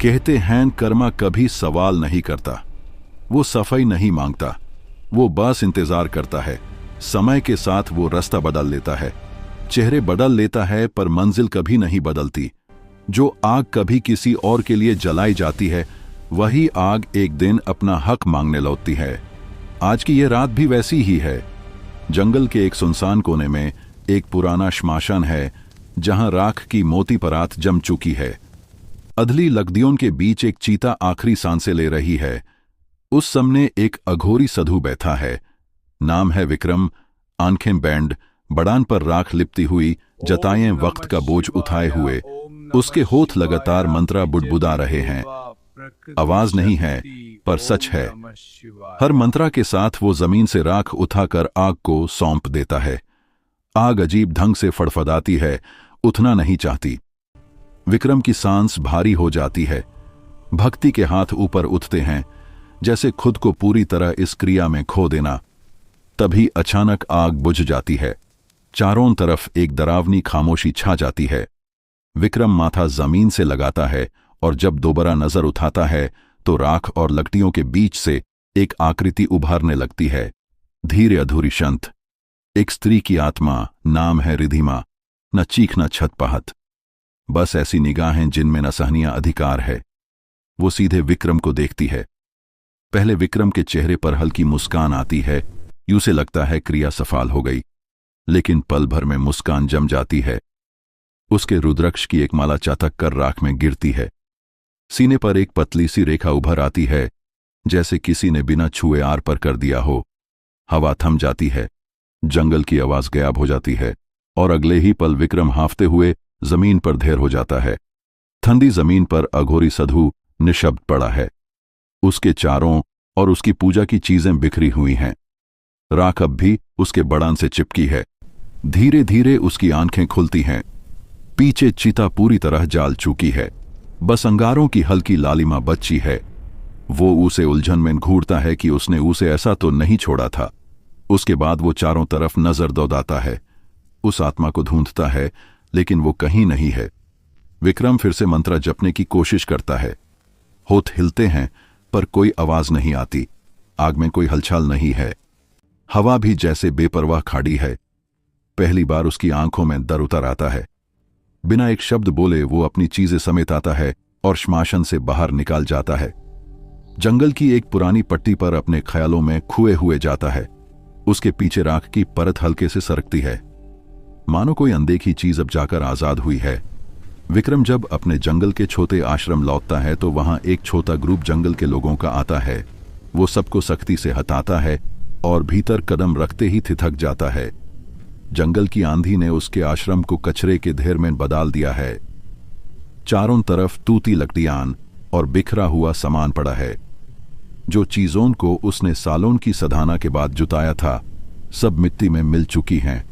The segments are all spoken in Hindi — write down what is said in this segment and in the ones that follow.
कहते हैं कर्मा कभी सवाल नहीं करता, वो सफाई नहीं मांगता, वो बस इंतजार करता है। समय के साथ वो रास्ता बदल लेता है, चेहरे बदल लेता है, पर मंजिल कभी नहीं बदलती। जो आग कभी किसी और के लिए जलाई जाती है, वही आग एक दिन अपना हक मांगने लौटती है। आज की ये रात भी वैसी ही है। जंगल के एक सुनसान कोने में एक पुराना श्मशान है, जहां राख की मोती परात जम चुकी है। अधली लकड़ियों के बीच एक चीता आखिरी सांसें ले रही है। उस सामने एक अघोरी साधु बैठा है। नाम है विक्रम। आंखें बैंड, बड़ान पर राख लिपटी हुई, जताएं वक्त का बोझ उठाए हुए। उसके होठ लगातार मंत्रा बुड़बुड़ा रहे हैं। आवाज नहीं है, पर सच है। हर मंत्रा के साथ वो जमीन से राख उठाकर आग को सौंप देता है। आग अजीब ढंग से फड़फड़ाती है, उठना नहीं चाहती। विक्रम की सांस भारी हो जाती है। भक्ति के हाथ ऊपर उठते हैं, जैसे खुद को पूरी तरह इस क्रिया में खो देना। तभी अचानक आग बुझ जाती है। चारों तरफ एक डरावनी खामोशी छा जाती है। विक्रम माथा जमीन से लगाता है और जब दोबारा नजर उठाता है तो राख और लकड़ियों के बीच से एक आकृति उभारने लगती है। धीरे अधूरी शांत, एक स्त्री की आत्मा। नाम है रिधिमा। न चीख न छटपहट, बस ऐसी निगाहें जिनमें न सहनिया अधिकार है। वो सीधे विक्रम को देखती है। पहले विक्रम के चेहरे पर हल्की मुस्कान आती है, यूं से लगता है क्रिया सफल हो गई। लेकिन पल भर में मुस्कान जम जाती है। उसके रुद्राक्ष की एक माला चातक कर राख में गिरती है। सीने पर एक पतली सी रेखा उभर आती है, जैसे किसी ने बिना छुए आर पर कर दिया हो। हवा थम जाती है, जंगल की आवाज गायब हो जाती है और अगले ही पल विक्रम हांफते हुए जमीन पर ढेर हो जाता है। ठंडी जमीन पर अघोरी साधु निशब्द पड़ा है। उसके चारों और उसकी पूजा की चीजें बिखरी हुई हैं। राख अब भी उसके बड़ान से चिपकी है। धीरे धीरे उसकी आंखें खुलती हैं। पीछे चिता पूरी तरह जाल चुकी है, बस अंगारों की हल्की लालिमा बची है। वो उसे उलझन में घूरता है कि उसने उसे ऐसा तो नहीं छोड़ा था। उसके बाद वो चारों तरफ नजर दौड़ाता है, उस आत्मा को ढूंढता है, लेकिन वो कहीं नहीं है। विक्रम फिर से मंत्र जपने की कोशिश करता है। होठ हिलते हैं, पर कोई आवाज नहीं आती। आग में कोई हलचल नहीं है। हवा भी जैसे बेपरवाह खड़ी है। पहली बार उसकी आंखों में डर उतर आता है। बिना एक शब्द बोले वो अपनी चीजें समेट आता है और श्मशान से बाहर निकल जाता है। जंगल की एक पुरानी पट्टी पर अपने ख्यालों में खोए हुए जाता है। उसके पीछे राख की परत हल्के से सरकती है, मानो कोई अनदेखी चीज अब जाकर आजाद हुई है। विक्रम जब अपने जंगल के छोटे आश्रम लौटता है तो वहां एक छोटा ग्रुप जंगल के लोगों का आता है। वो सबको सख्ती से हटाता है और भीतर कदम रखते ही थिथक जाता है। जंगल की आंधी ने उसके आश्रम को कचरे के ढेर में बदल दिया है। चारों तरफ टूटी लकड़ियां और बिखरा हुआ सामान पड़ा है। जो चीजों को उसने सालों की साधना के बाद जुटाया था, सब मिट्टी में मिल चुकी हैं।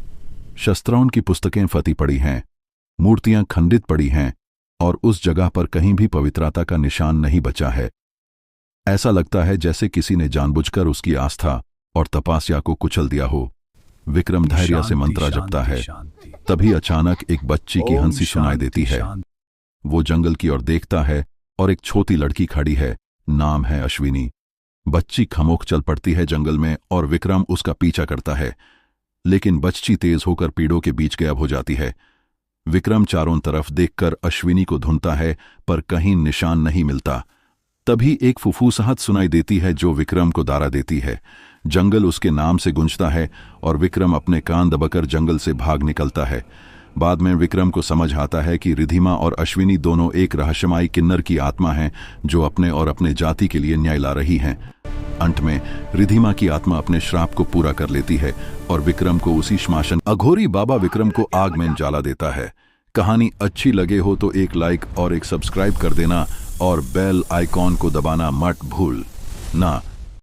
शस्त्रों की पुस्तकें फटी पड़ी हैं, मूर्तियां खंडित पड़ी हैं और उस जगह पर कहीं भी पवित्रता का निशान नहीं बचा है। ऐसा लगता है जैसे किसी ने जानबूझकर उसकी आस्था और तपस्या को कुचल दिया हो। विक्रम धैर्य से मंत्र जपता है। तभी अचानक एक बच्ची की हंसी सुनाई देती है। वो जंगल की ओर देखता है और एक छोटी लड़की खड़ी है। नाम है अश्विनी। बच्ची खमोक चल पड़ती है जंगल में और विक्रम उसका पीछा करता है, लेकिन बच्ची तेज होकर पेड़ों के बीच गायब हो जाती है। विक्रम चारों तरफ देखकर अश्विनी को ढूंढता है, पर कहीं निशान नहीं मिलता। तभी एक फुफुसाहट सुनाई देती है जो विक्रम को डरा देती है। जंगल उसके नाम से गूंजता है और विक्रम अपने कान दबाकर जंगल से भाग निकलता है। बाद में विक्रम को समझ आता है कि रिधिमा और अश्विनी दोनों एक रहस्यमयी किन्नर की आत्मा हैं जो अपने और अपने जाति के लिए न्याय ला रही हैं। अंत में रिधिमा की आत्मा अपने श्राप को पूरा कर लेती है और विक्रम को उसी श्मशान अघोरी बाबा विक्रम को आग में जला देता है। कहानी अच्छी लगे हो तो एक लाइक और एक सब्सक्राइब कर देना और बेल आइकॉन को दबाना मत भूलना।